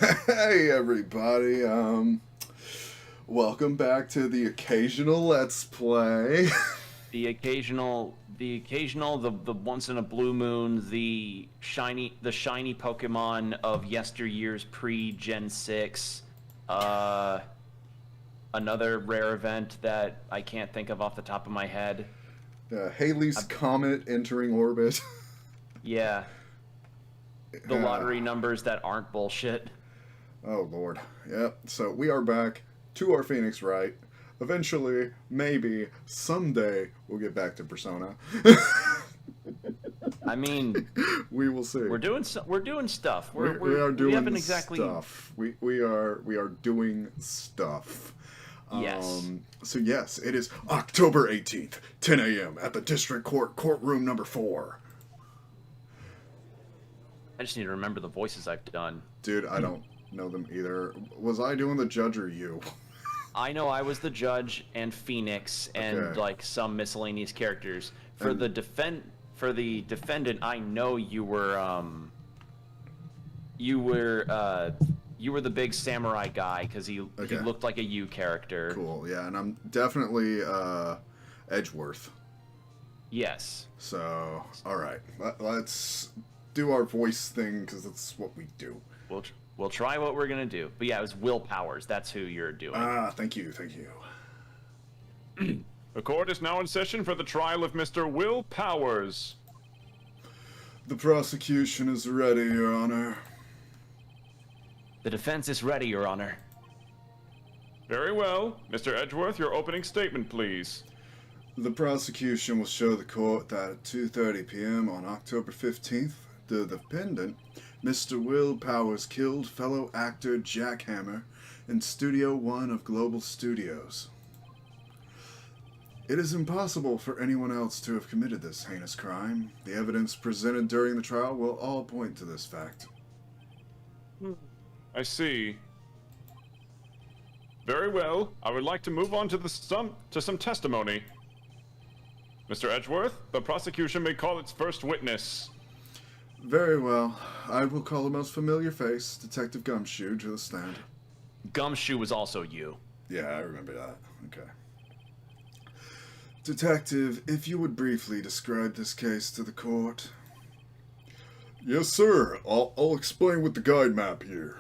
Hey everybody, welcome back to the occasional Let's Play. The once in a blue moon, the shiny Pokemon of yesteryear's pre-Gen 6, uh, another rare event that I can't think of off the top of my head. Haley's I, Comet entering orbit. yeah, the uh, lottery numbers that aren't bullshit. oh lord. Yep, so we are back to our Phoenix Wright. Eventually, maybe, someday, we'll get back to Persona. I mean, We will see. we're doing stuff. We are We haven't doing exactly. stuff. We are doing stuff. Yes. So yes, it is October 18th, 10 a.m. at the District Court, courtroom number 4. I just need to remember the voices I've done. Dude, I don't know them either. Was I doing the judge or you? I know I was the judge and Phoenix and Okay. like some miscellaneous characters. And For the defendant, I know you were you were the big samurai guy because he okay, looked like a you character. cool. Yeah, and I'm definitely Edgeworth. Yes. So, all right, let's do our voice thing because that's what we do. We'll try what we're gonna do. But yeah, it was Will Powers. That's who you're doing. Ah, thank you, thank you. The court is now in session for the trial of Mr. Will Powers. The prosecution is ready, Your Honor. The defense is ready, Your Honor. Very well. Mr. Edgeworth, your opening statement, please. The prosecution will show the court that at 2:30 p.m. on October 15th, the defendant, Mr. Will Powers, killed fellow actor Jack Hammer in Studio One of Global Studios. It is impossible for anyone else to have committed this heinous crime. The evidence presented during the trial will all point to this fact. I see. Very well. I would like to move on to some testimony. Mr. Edgeworth, the prosecution may call its first witness. Very well. I will call the most familiar face, Detective Gumshoe, to the stand. Gumshoe was also you. Yeah, I remember that. Okay. Detective, if you would briefly describe this case to the court. Yes, sir. I'll explain with the guide map here.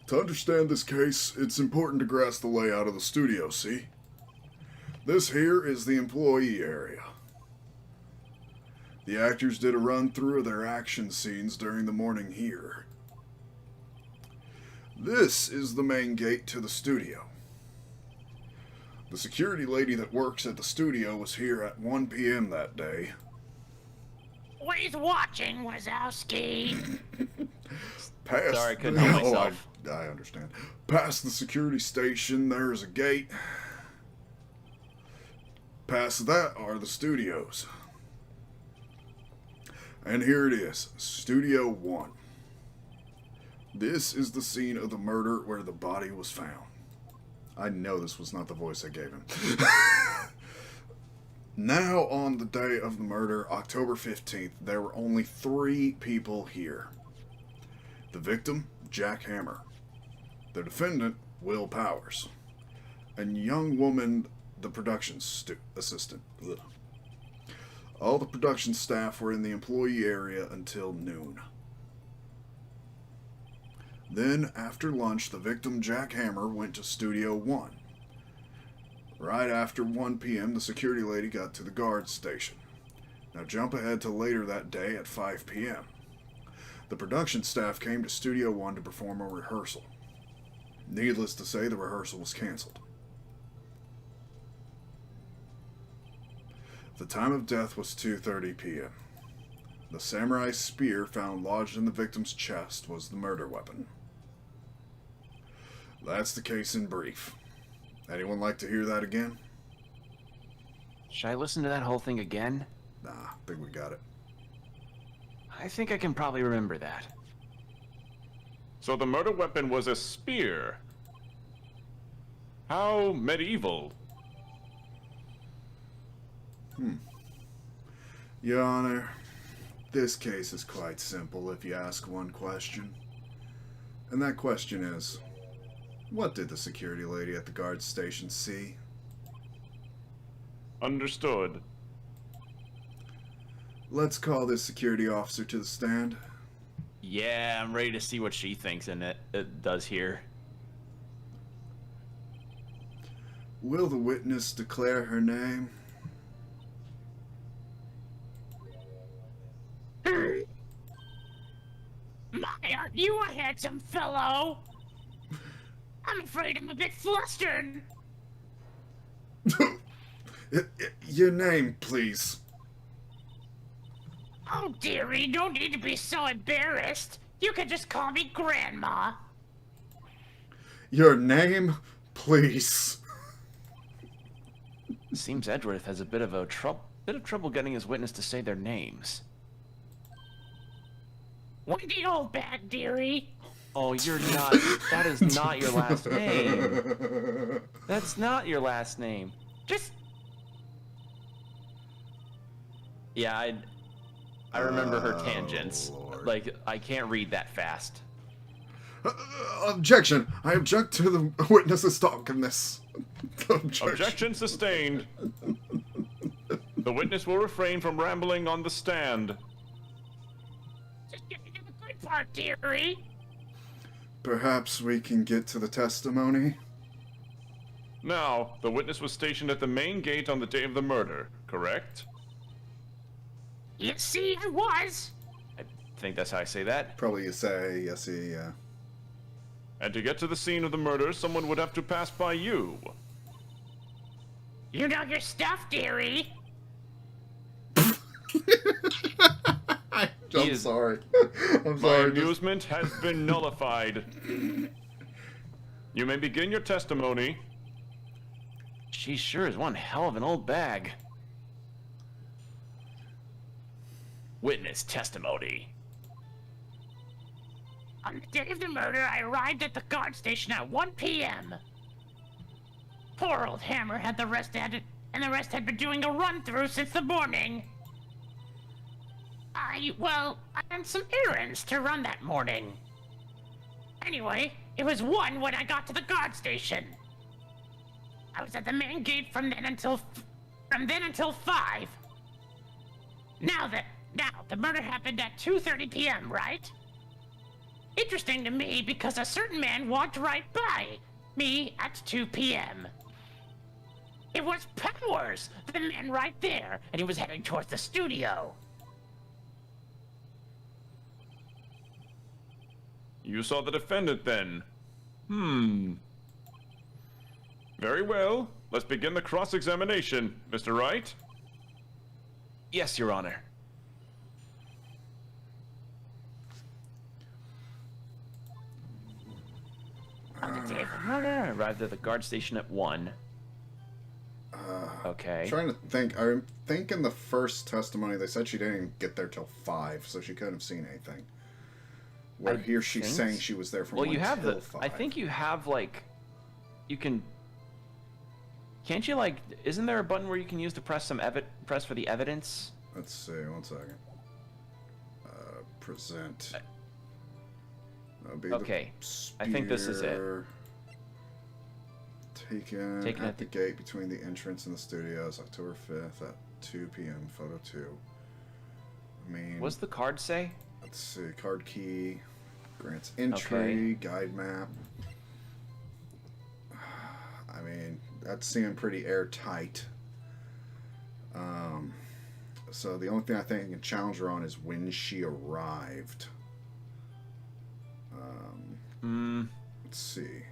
To understand this case, it's important to grasp the layout of the studio, see? This here is the employee area. The actors did a run through of their action scenes during the morning here. This is the main gate to the studio. The security lady that works at the studio was here at 1 p.m. that day. Always watching, Wazowski. Past Sorry, I couldn't help myself. I understand. Past the security station, there's a gate. Past that are the studios. And here it is, Studio 1. This is the scene of the murder where the body was found. I know this was not the voice I gave him. Now, on the day of the murder, October 15th, there were only 3 people here. The victim, Jack Hammer. The defendant, Will Powers. And young woman, the production assistant. Ugh. All the production staff were in the employee area until noon. Then, after lunch, the victim, Jack Hammer, went to Studio 1. Right after 1 p.m., the security lady got to the guard station. Now jump ahead to later that day at 5 p.m. The production staff came to Studio 1 to perform a rehearsal. Needless to say, the rehearsal was canceled. The time of death was 2:30 p.m. The samurai spear found lodged in the victim's chest was the murder weapon. That's the case in brief. Anyone like to hear that again? Should I listen to that whole thing again? Nah, I think we got it. I think I can probably remember that. So the murder weapon was a spear. How medieval. Your Honor, this case is quite simple if you ask one question. And that question is, what did the security lady at the guard station see? Understood. Let's call this security officer to the stand. Yeah, I'm ready to see what she thinks it does here. Will the witness declare her name? My, aren't you a handsome fellow? I'm afraid I'm a bit flustered. Your name, please. Oh, dearie, don't need to be so embarrassed. You can just call me Grandma. Your name, please. Seems Edgeworth has a bit of trouble getting his witness to say their names. Wendy Oldbag, dearie. Oh, you're not. That is not your last name. That's not your last name. Just Yeah, I remember her tangents. Lord. Like, I can't read that fast. Objection! I object to the witness's talkingness. Objection sustained. The witness will refrain from rambling on the stand. Just get me to the good part, dearie. Perhaps we can get to the testimony? Now, the witness was stationed at the main gate on the day of the murder, correct? You see, I was. I think that's how I say that. Probably you say, yes, yeah. And to get to the scene of the murder, someone would have to pass by you. You know your stuff, dearie. I'm sorry. I'm My sorry. amusement has been nullified. You may begin your testimony. She sure is one hell of an old bag. Witness testimony. On the day of the murder, I arrived at the guard station at 1 p.m. Poor old Hammer had the rest and the rest had been doing a run-through since the morning. I had some errands to run that morning. Anyway, it was 1 when I got to the guard station. I was at the main gate from then until 5. Now, the murder happened at 2:30 p.m., right? Interesting to me because a certain man walked right by me at 2 p.m. It was Powers, the man right there, and he was heading towards the studio. You saw the defendant then. Very well. Let's begin the cross-examination, Mr. Wright. Yes, Your Honor. On the day of the Murder. I arrived at the guard station at 1. Okay. Trying to think. I think in the first testimony they said she didn't get there till 5, so she couldn't have seen anything. Where here she's think saying she was there from Well, 1 you have till the. 5. I think you have like. You can. Can't you like? Isn't there a button where you can use to press press for the evidence? Let's see. 1 second. Present. That'll be Okay, the I think this is it. spear Taken Taken at at the the- gate between the entrance and the studios, October 5th at 2 p.m. Photo 2. I mean, What's the card say? let's see. Card key grants entry, guide map. I mean, that's seeming pretty airtight. So the only thing I think I can challenge her on is when she arrived. Let's see.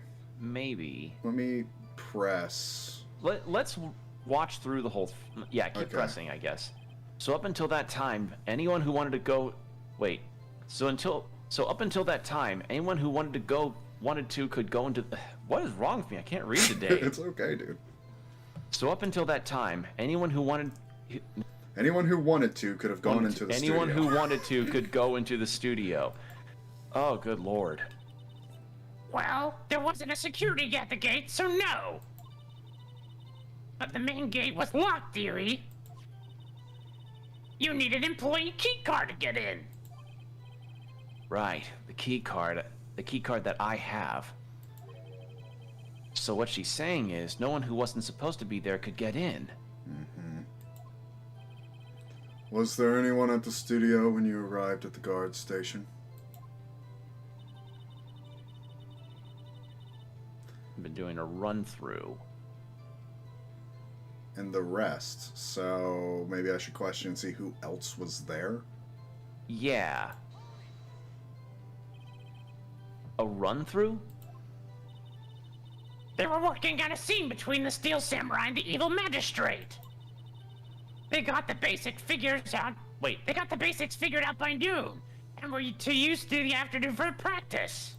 Maybe. Let me press. Let's watch through the whole. Yeah, keep Okay. pressing, I guess. So up until that time, anyone who wanted to go. Wait. So up until that time, anyone who wanted to could go into. What is wrong with me? I can't read today. It's okay, dude. So up until that time, anyone who wanted to could have gone into the anyone studio. who wanted to could go into the studio. Oh, good lord. Well, there wasn't a security at the gate, so no. But the main gate was locked, dearie. You need an employee key card to get in. Right, the key card. The key card that I have. So what she's saying is, no one who wasn't supposed to be there could get in. Was there anyone at the studio when you arrived at the guard station? I've been doing a run-through. And the rest. So maybe I should question and see who else was there? Yeah. A run-through? They were working on a scene between the Steel Samurai and the Evil Magistrate. They got the basic figures out. Wait, they got the basics figured out by noon, and were to use through the afternoon for practice.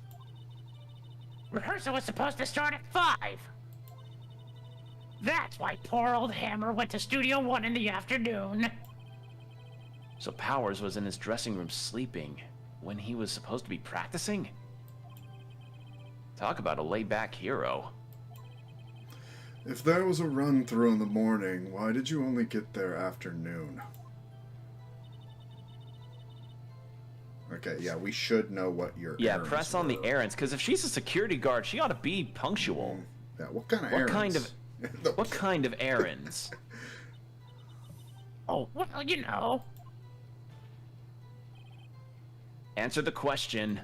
Rehearsal was supposed to start at 5. That's why poor old Hammer went to Studio 1 in the afternoon. So Powers was in his dressing room sleeping when he was supposed to be practicing? Talk about a laid-back hero. If there was a run-through in the morning, why did you only get there after noon? Okay, yeah, we should know what your errands press on the were. errands, because if she's a security guard, she ought to be punctual. Yeah, what kind of What errands? kind of what kind of errands? Oh, well, you know. Answer the question.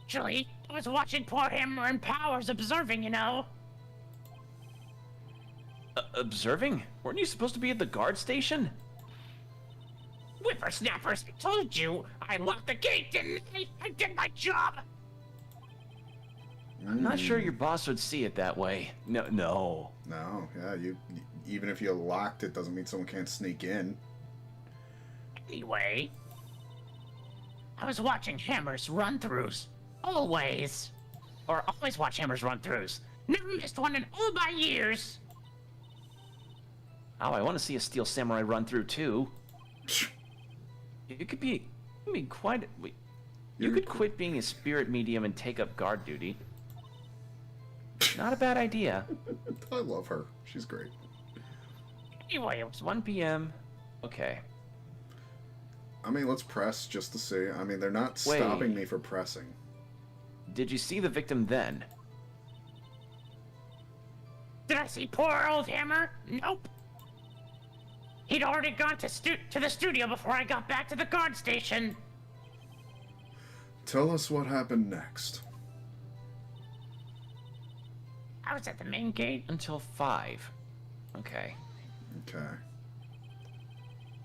Actually, I was watching poor Hammer and Powers observing, you know. Observing? Weren't you supposed to be at the guard station? Whippersnappers, I told you! I locked the gate, didn't I? I did my job! I'm not sure your boss would see it that way. No. No, yeah, you even if you locked it doesn't mean someone can't sneak in. Anyway, I was watching Hammer's run-throughs. Always. Or always watch Hammer's run-throughs. Never missed one in all my years. Oh, I want to see a Steel Samurai run through too. You could be, quite. You could quit being a spirit medium and take up guard duty. Not a bad idea. I love her. She's great. Anyway, it was 1 p.m. Okay. I mean, let's press just to see. I mean, they're not Wait. stopping me for pressing. Did you see the victim then? Did I see poor old Hammer? Nope. He'd already gone to the studio before I got back to the guard station. Tell us what happened next. I was at the main gate. Until 5. Okay. Okay.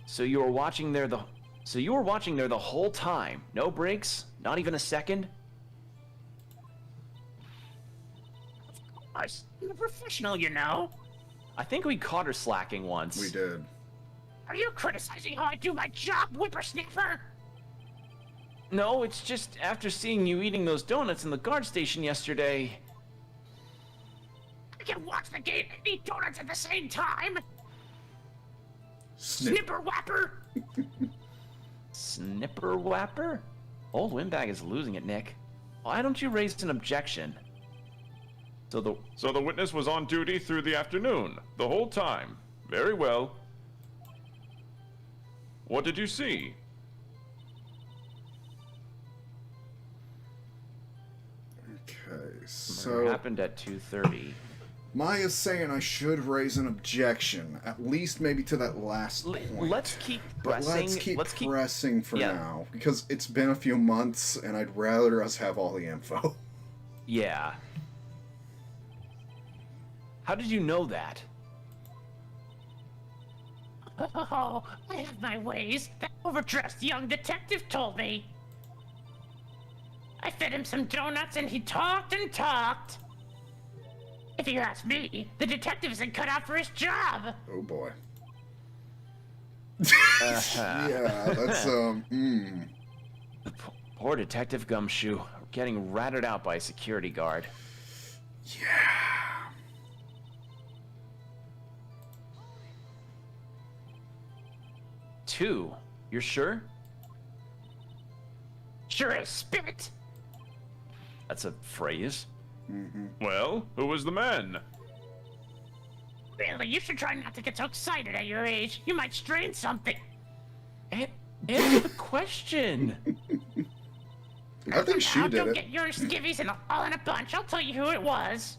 So you were watching there the. So you were watching there the whole time. No breaks. Not even a second. I'm a professional, you know. I think we caught her slacking once. We did. Are you criticizing how I do my job, whippersnapper? No, it's just after seeing you eating those donuts in the guard station yesterday. I can watch the game and eat donuts at the same time. Snip. Snipper whapper. Snipper whapper? Old Windbag is losing it, Nick. Why don't you raise an objection? So the witness was on duty through the afternoon, the whole time. Very well. What did you see? Okay, Murder so happened at 2:30. Maya's saying I should raise an objection, at least maybe to that last point. Let's keep But pressing. let's keep pressing for yeah. now, because it's been a few months, and I'd rather us have all the info. Yeah. How did you know that? Oh, I have my ways. That overdressed young detective told me. I fed him some donuts and he talked and talked. If you ask me, the detective isn't cut out for his job. Oh boy. Uh-huh. Yeah, that's Poor Detective Gumshoe, getting ratted out by a security guard. Yeah. 2. You're sure? Sure as spit. That's a phrase. Well, who was the man? Really, you should try not to get so excited at your age. You might strain something. Answer the question. I think she Now, did don't it. get your skivvies all in a bunch. I'll tell you who it was.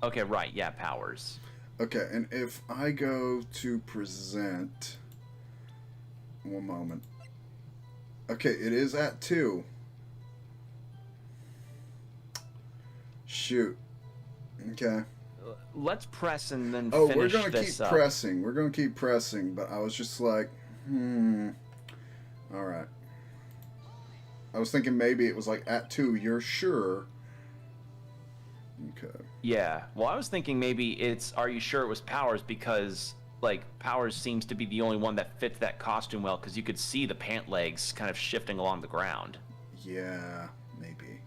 Okay, right. Yeah, Powers. Okay, and if I go to present... One moment. Okay, it is at 2. Shoot. Okay. Let's press and then Oh, finish we're gonna this keep up. pressing. We're gonna keep pressing, but I was just like, Alright. I was thinking maybe it was like at 2, you're sure. Okay. Yeah. Well, I was thinking maybe it's, are you sure it was Powers? Because, like, Powers seems to be the only one that fits that costume well, because you could see the pant legs kind of shifting along the ground. Yeah, maybe.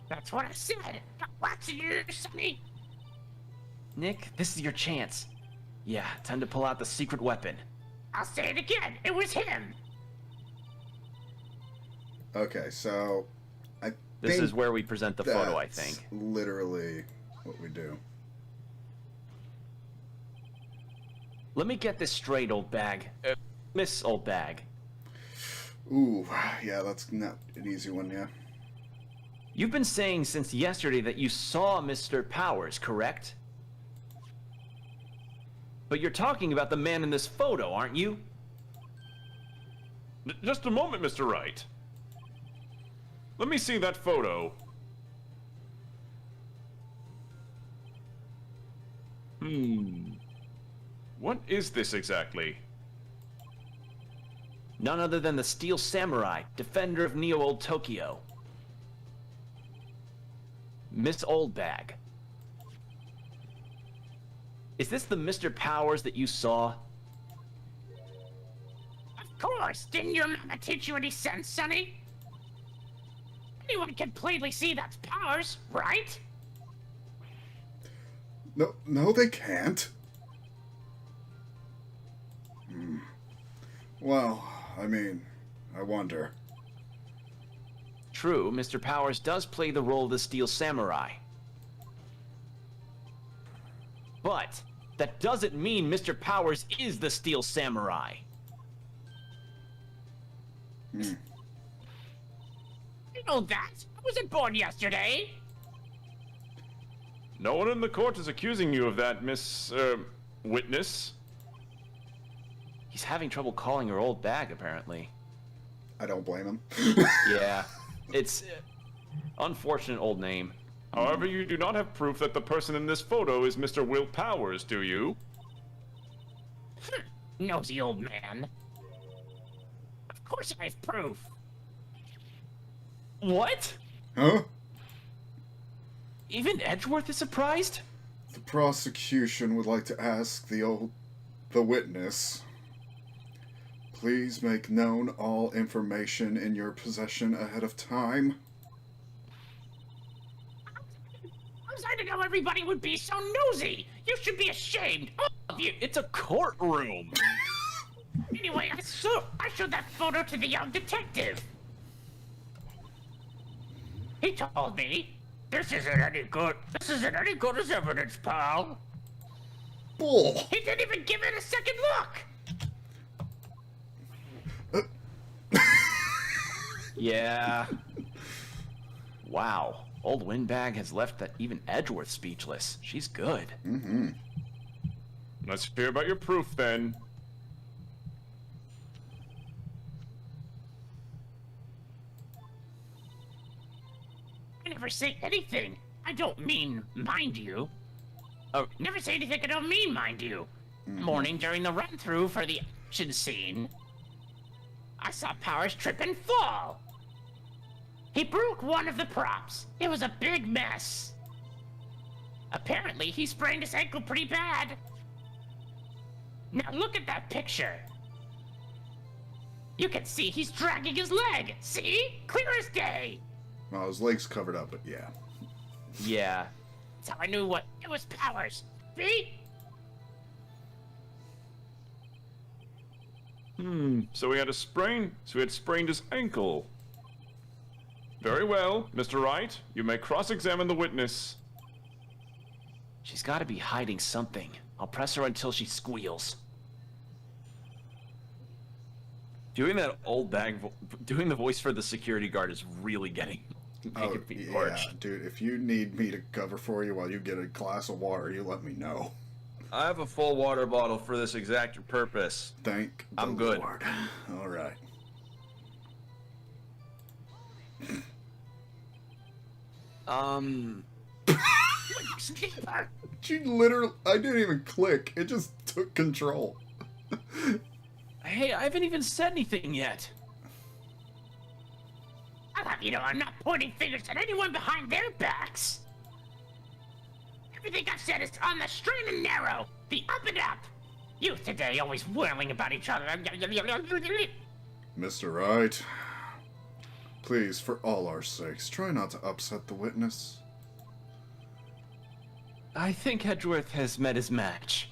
That's what I said. What's you, Sonny? Nick, this is your chance. Yeah, time to pull out the secret weapon. I'll say it again. It was him. Okay, so I This think is where we present the photo, I that's think. literally what we do. Let me get this straight, old bag. Miss Old Bag. Ooh, yeah, that's not an easy one, yeah. You've been saying since yesterday that you saw Mr. Powers, correct? But you're talking about the man in this photo, aren't you? Just a moment, Mr. Wright. Let me see that photo. What is this exactly? None other than the Steel Samurai, defender of Neo-Old Tokyo. Miss Old Bag. Is this the Mr. Powers that you saw? Of course. Didn't your mama teach you any sense, Sonny? Anyone can plainly see that's Powers, right? No, they can't. Well, I mean, I wonder. True, Mr. Powers does play the role of the Steel Samurai. But that doesn't mean Mr. Powers is the Steel Samurai. You know that. I wasn't born yesterday. No one in the court is accusing you of that, Miss, witness. He's having trouble calling her Old Bag, apparently. I don't blame him. Yeah, it's unfortunate old name. However, you do not have proof that the person in this photo is Mr. Will Powers, do you? Nosy old man. Of course I have proof. What? Huh? Even Edgeworth is surprised? The prosecution would like to ask the witness. Please make known all information in your possession ahead of time. How was I to know everybody would be so nosy? You should be ashamed, all of you. It's a courtroom. Anyway, I showed that photo to the young detective. He told me, this isn't any good as evidence, pal. Bull! He didn't even give it a second look. Yeah. Wow. Old Windbag has left that even Edgeworth speechless. She's good. Let's hear about your proof, then. I never say anything. I don't mean, mind you. Oh, never say anything I don't mean, mind you. Morning during the run-through for the action scene, I saw Powers trip and fall. He broke one of the props. It was a big mess. Apparently, he sprained his ankle pretty bad. Now look at that picture. You can see he's dragging his leg. See? Clear as day. Well, his leg's covered up, but yeah. Yeah. That's how I knew what it was Powers. See? So he had sprained his ankle. Very well, Mr. Wright. You may cross-examine the witness. She's got to be hiding something. I'll press her until she squeals. Doing that old bag, doing the voice for the security guard is really making me yeah, parched. dude, if you need me to cover for you while you get a glass of water, you let me know. I have a full water bottle for this exact purpose. Thank the I'm good. Lord. All right. She literally, I didn't even click. It just took control. Hey, I haven't even said anything yet. I'll have you know I'm not pointing fingers at anyone behind their backs. Everything I've said is on the straight and narrow, the up and up. Youth today always whirling about each other. Mr. Wright, please, for all our sakes, try not to upset the witness. I think Edgeworth has met his match.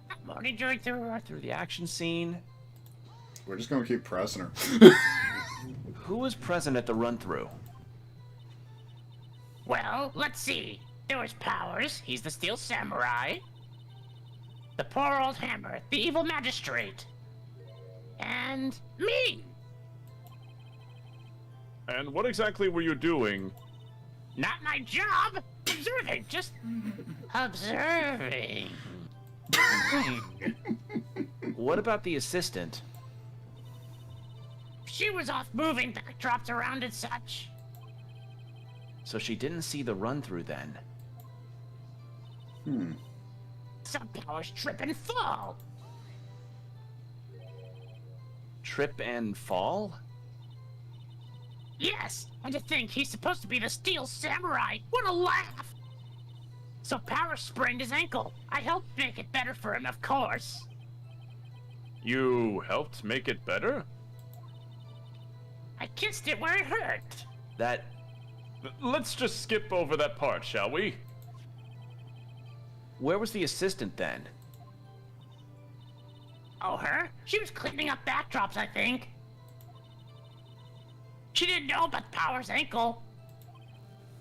I'm only going Through the action scene. We're just gonna keep pressing her. Who was present at the run-through? Well, let's see. There was Powers, he's the Steel Samurai. The poor old Hammer, the evil magistrate. And me! And what exactly were you doing? Not my job! Observing, just observing. What about the assistant? She was off moving backdrops around and such. So she didn't see the run-through then. Some Powers trip and fall. Trip and fall? Yes, and to think he's supposed to be the Steel Samurai. What a laugh! So Powers sprained his ankle. I helped make it better for him, of course. You helped make it better? I kissed it where it hurt. That... Let's just skip over that part, shall we? Where was the assistant then? Oh, her? She was cleaning up backdrops, I think. She didn't know about Powers' ankle.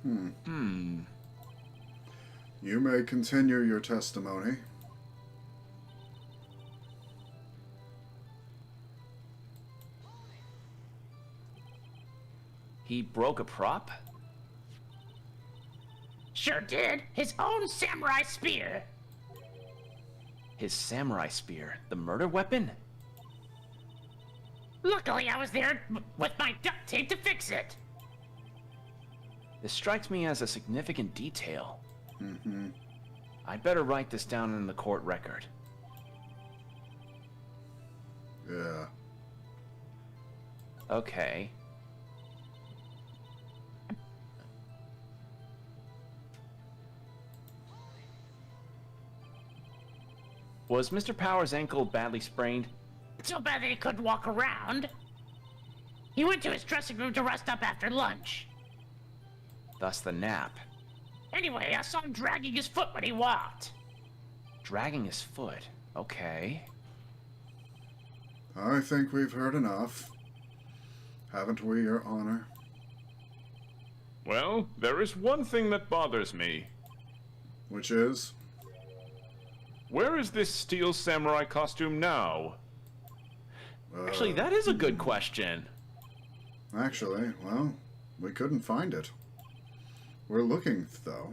You may continue your testimony. He broke a prop? Sure did. His own samurai spear. His samurai spear, the murder weapon? Luckily, I was there with my duct tape to fix it. This strikes me as a significant detail. I'd better write this down in the court record. Yeah. Okay. Was Mr. Powers' ankle badly sprained? So bad that he couldn't walk around. He went to his dressing room to rest up after lunch. Thus the nap. Anyway, I saw him dragging his foot when he walked. Dragging his foot. Okay. I think we've heard enough. Haven't we, Your Honor? Well, there is one thing that bothers me. Which is? Where is this Steel Samurai costume now? Actually, that is a good question. Actually, well, we couldn't find it. We're looking, though.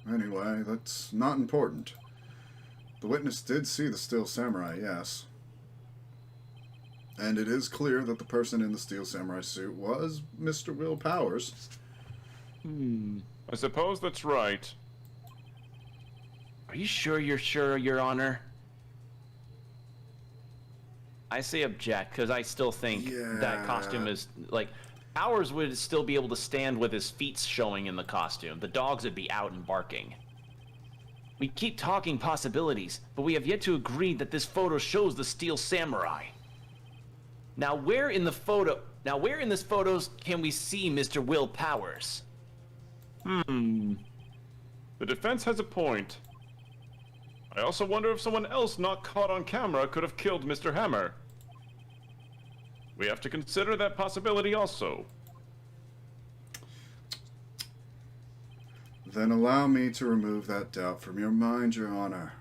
Anyway, that's not important. The witness did see the Steel Samurai, yes. And it is clear that the person in the Steel Samurai suit was Mr. Will Powers. I suppose that's right. Are you sure you're sure, Your Honor? I say object, because I still think that costume is, like, Powers would still be able to stand with his feet showing in the costume. The dogs would be out and barking. We keep talking possibilities, but we have yet to agree that this photo shows the Steel Samurai. Now where in this photos can we see Mr. Will Powers? The defense has a point. I also wonder if someone else not caught on camera could have killed Mr. Hammer. We have to consider that possibility also. Then allow me to remove that doubt from your mind, Your Honor.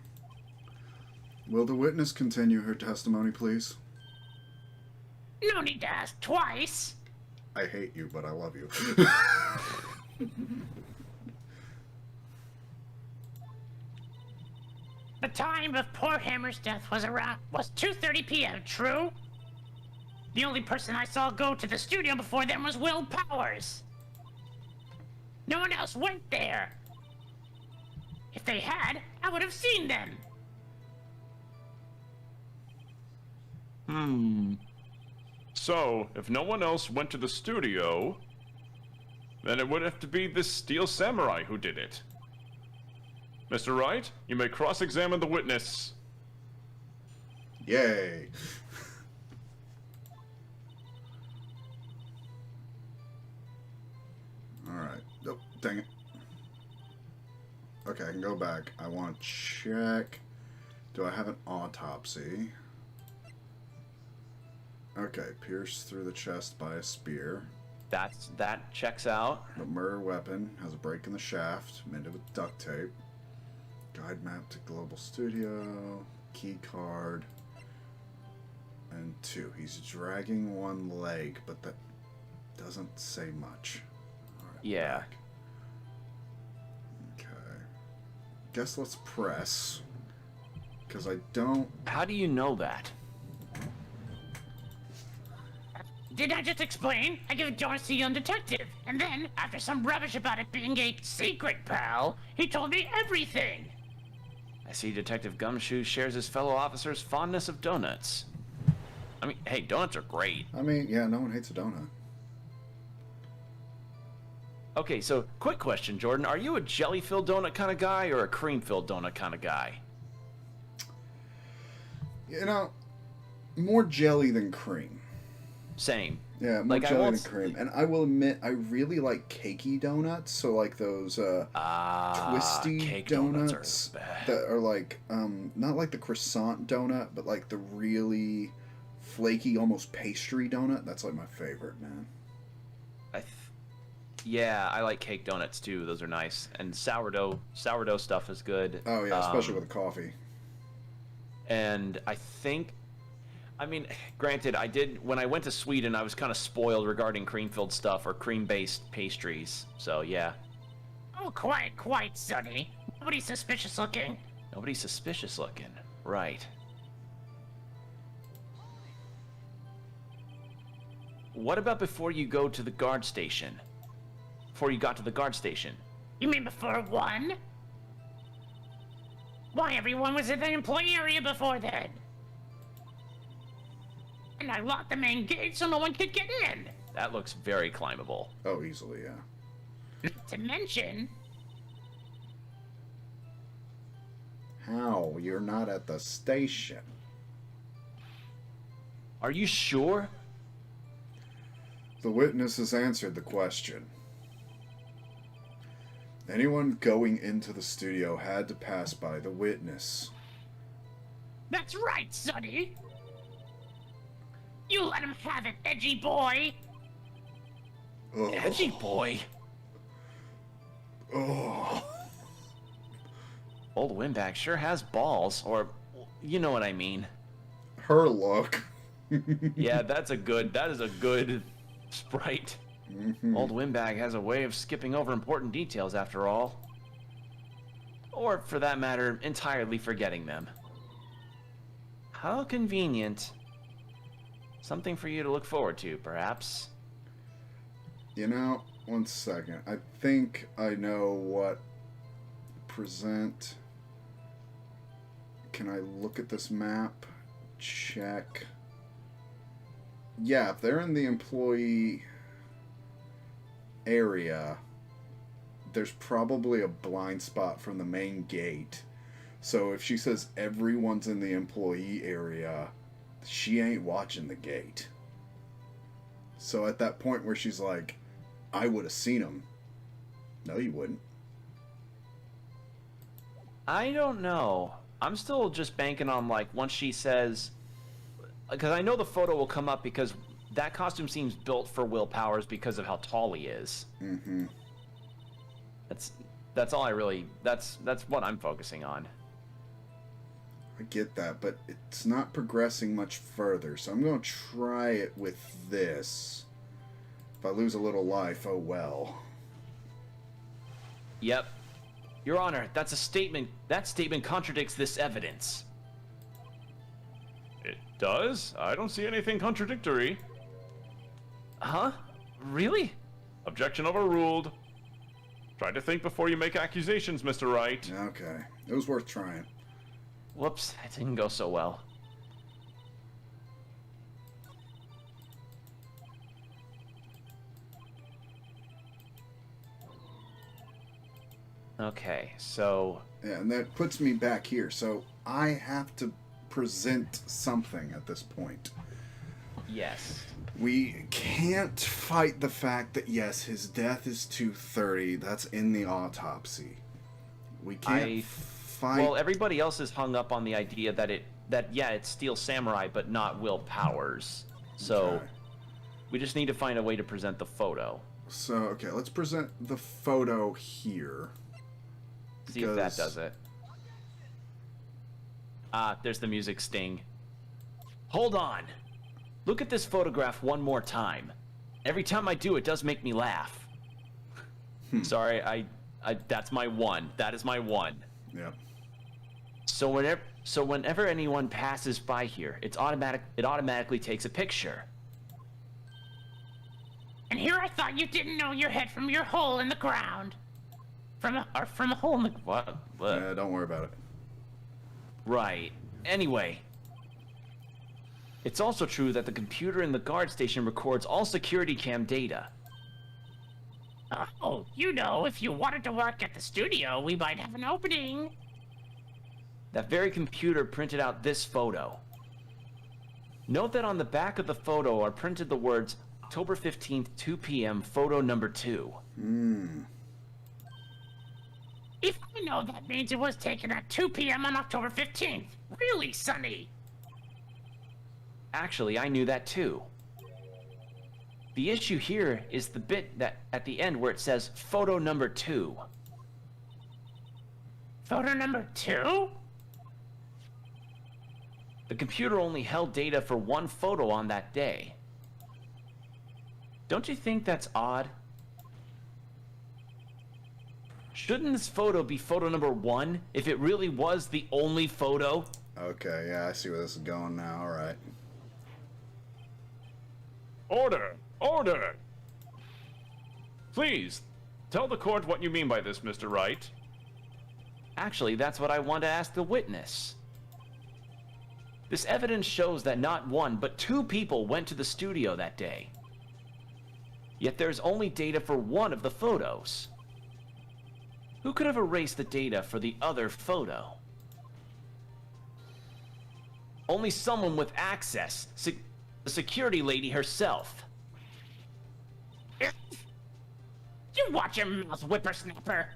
Will the witness continue her testimony, please? No need to ask twice. I hate you, but I love you. The time of poor Hammer's death was 2:30 p.m., true? The only person I saw go to the studio before then was Will Powers. No one else went there. If they had, I would have seen them. So, if no one else went to the studio, then it would have to be this Steel Samurai who did it. Mr. Wright, you may cross-examine the witness. Yay. Alright. Oh, dang it. Okay, I can go back. I want to check. Do I have an autopsy? Okay, pierced through the chest by a spear. That checks out. The murder weapon has a break in the shaft, mended with duct tape. Guide map to Global Studio. Key card. And 2. He's dragging one leg, but that doesn't say much. Alright, Yeah. back. Okay. Guess let's press. Because I don't... How do you know that? Did I just explain? I gave donuts to a young detective, and then, after some rubbish about it being a secret, pal, he told me everything. I see Detective Gumshoe shares his fellow officers' fondness of donuts. I mean, hey, donuts are great. I mean, yeah, no one hates a donut. Okay, so quick question, Jordan. Are you a jelly-filled donut kind of guy or a cream-filled donut kind of guy? You know, more jelly than cream. Same. Yeah, more Like, I jelly won't than cream. And I will admit, I really like cakey donuts. So, like those twisty cake donuts are the best. that are like, not like the croissant donut, but like the really flaky, almost pastry donut. That's like my favorite, man. Yeah, I like cake donuts too. Those are nice. And sourdough stuff is good. Oh, yeah, especially with a coffee. And I mean, granted, when I went to Sweden, I was kind of spoiled regarding cream-filled stuff or cream-based pastries. So, yeah. Oh, quite, Sonny. Nobody's suspicious looking. Nobody's suspicious looking. Right. What about before you go to the guard station? Before you got to the guard station? You mean before 1? Why, everyone was in the employee area before then. And I locked the main gate so no one could get in. That looks very climbable. Oh, easily, yeah. Not to mention... How? You're not at the station. Are you sure? The witness has answered the question. Anyone going into the studio had to pass by the witness. That's right, Sonny. You let him have it, edgy boy. Ugh. Edgy boy. Oh. Old Windbag sure has balls, or you know what I mean. Her look. Yeah, that is a good sprite. Mm-hmm. Old Windbag has a way of skipping over important details after all. Or, for that matter, entirely forgetting them. How convenient. Something for you to look forward to, perhaps. You know, one second. I think I know what present. Can I look at this map? Check. Yeah, if they're in the employee area, there's probably a blind spot from the main gate. So if she says everyone's in the employee area, she ain't watching the gate. So at that point where she's like, I would have seen him. No, you wouldn't. I don't know. I'm still just banking on, like, once she says... Because I know the photo will come up because that costume seems built for Will Powers because of how tall he is. Mm-hmm. That's all I really. That's what I'm focusing on. I get that, but it's not progressing much further, so I'm going to try it with this. If I lose a little life, oh well. Yep. Your Honor, that's a statement. That statement contradicts this evidence. It does? I don't see anything contradictory. Huh? Really? Objection overruled. Try to think before you make accusations, Mr. Wright. Okay. It was worth trying. Whoops, that didn't go so well. Okay, so... Yeah, and that puts me back here, so I have to present something at this point. Yes. We can't fight the fact that, yes, his death is 2:30. That's in the autopsy. We can't fight... Well, everybody else is hung up on the idea that it's Steel Samurai, but not Will Powers. So, Okay. we just need to find a way to present the photo. So, okay, let's present the photo here. See if that does it. Ah, there's the music sting. Hold on! Look at this photograph one more time. Every time I do, it does make me laugh. Sorry, I that's my one. That is my one. Yep. So whenever anyone passes by here, it automatically takes a picture. And here I thought you didn't know your head from your hole in the ground. From a hole in the... What? Yeah, don't worry about it. Right. Anyway. It's also true that the computer in the guard station records all security cam data. Oh, you know, if you wanted to work at the studio, we might have an opening. That very computer printed out this photo. Note that on the back of the photo are printed the words October 15th, 2 p.m., photo number 2. If I know, that means it was taken at 2 p.m. on October 15th. Really, Sonny? Actually, I knew that too. The issue here is the bit that at the end where it says photo number 2. Photo number 2? The computer only held data for one photo on that day. Don't you think that's odd? Shouldn't this photo be photo number 1 if it really was the only photo? Okay, yeah, I see where this is going now. All right. Order! Order! Please, tell the court what you mean by this, Mr. Wright. Actually, that's what I want to ask the witness. This evidence shows that not one, but 2 people went to the studio that day. Yet there's only data for one of the photos. Who could have erased the data for the other photo? Only someone with access. The security lady herself. You watch your mouth, whippersnapper.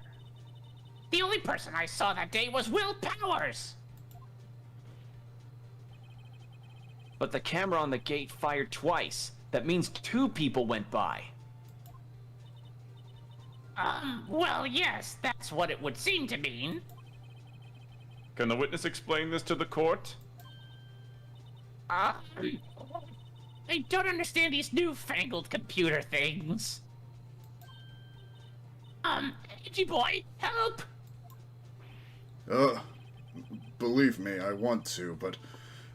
The only person I saw that day was Will Powers. But the camera on the gate fired twice. That means 2 people went by. Well, yes, that's what it would seem to mean. Can the witness explain this to the court? I don't understand these newfangled computer things. Edgy boy, help! Believe me, I want to, but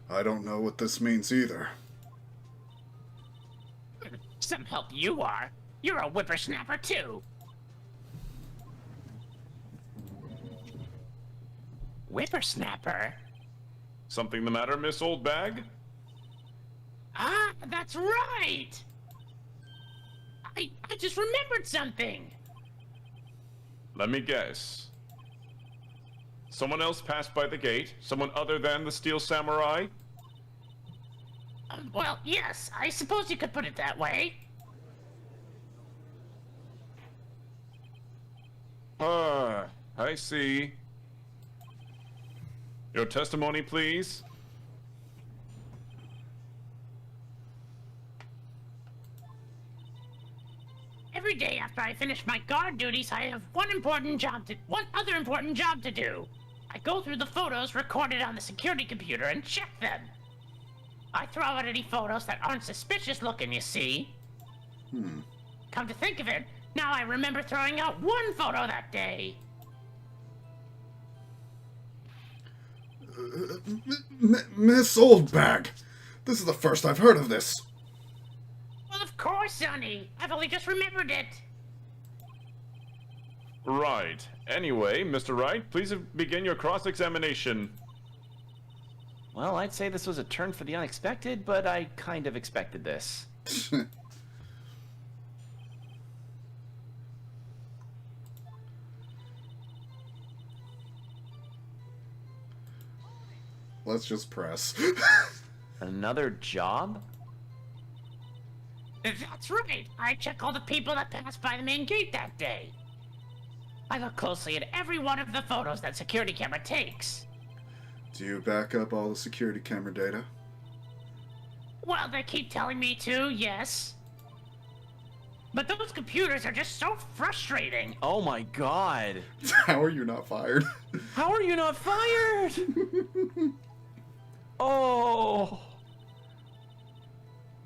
I don't know what this means either. Some help you are. You're a whippersnapper, too. Whippersnapper? Something the matter, Miss Oldbag? Ah, that's right! I just remembered something! Let me guess. Someone else passed by the gate? Someone other than the Steel Samurai? Well, yes, I suppose you could put it that way. I see. Your testimony, please. Every day after I finish my guard duties, I have one other important job to do. I go through the photos recorded on the security computer and check them. I throw out any photos that aren't suspicious looking, you see. Come to think of it, now I remember throwing out one photo that day. Miss Oldbag, this is the first I've heard of this. Well, of course, Sonny. I've only just remembered it. Right. Anyway, Mr. Wright, please begin your cross-examination. Well, I'd say this was a turn for the unexpected, but I kind of expected this. Let's just press. Another job? That's right. I check all the people that passed by the main gate that day. I look closely at every one of the photos that security camera takes. Do you back up all the security camera data? Well, they keep telling me to, yes. But those computers are just so frustrating. Oh my god. How are you not fired? How are you not fired? Oh.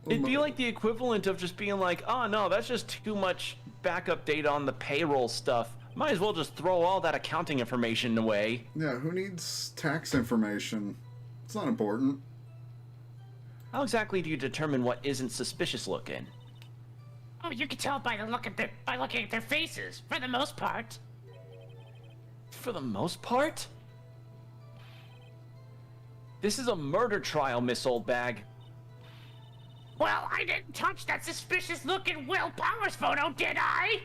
It'd be like the equivalent of just being like, oh no, that's just too much backup data on the payroll stuff. Might as well just throw all that accounting information away. Yeah, who needs tax information? It's not important. How exactly do you determine what isn't suspicious looking? Oh, you can tell by looking at their faces, for the most part. For the most part? This is a murder trial, Miss Oldbag. Well, I didn't touch that suspicious-looking Will Powers photo, did I?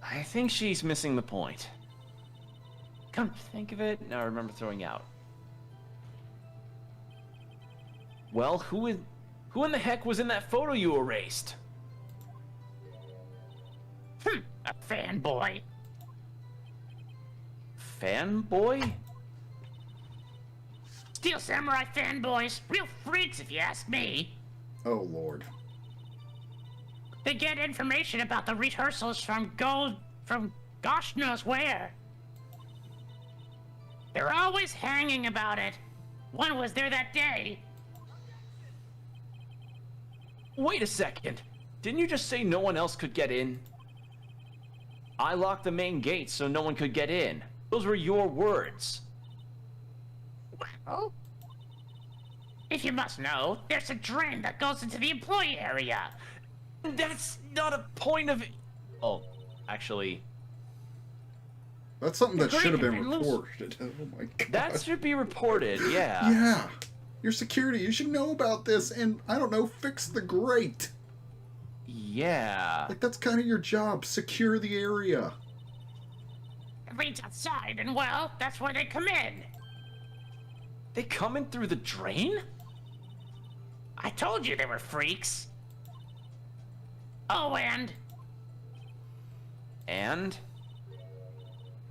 I think she's missing the point. Come to think of it, now I remember throwing out. Well, who in the heck was in that photo you erased? A fanboy. Fanboy? Steel Samurai fanboys, real freaks if you ask me. Oh, Lord. They get information about the rehearsals from gosh knows where. They're always hanging about it. One was there that day. Wait a second. Didn't you just say no one else could get in? I locked the main gate so no one could get in. Those were your words. Well, if you must know, there's a drain that goes into the employee area. That's not a point of... Oh, actually... That's something that should have been Agreed, and loose. reported. Oh my god. That should be reported, yeah. Yeah. Your security, you should know about this and, I don't know, fix the grate. Yeah. Like, that's kind of your job. Secure the area. It leads outside, and well, that's where they come in. They come in through the drain? I told you they were freaks. Oh, and And?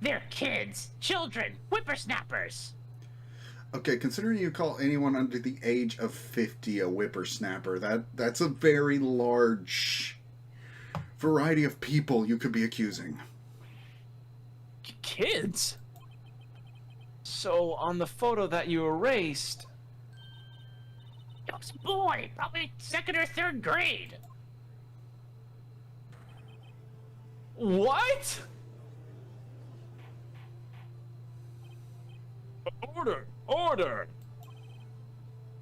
they're kids, children, whippersnappers. Okay, considering you call anyone under the age of 50 a whippersnapper, that's a very large variety of people you could be accusing. Kids? So, on the photo that you erased... It was a boy, probably 2nd or 3rd grade. What? Order! Order!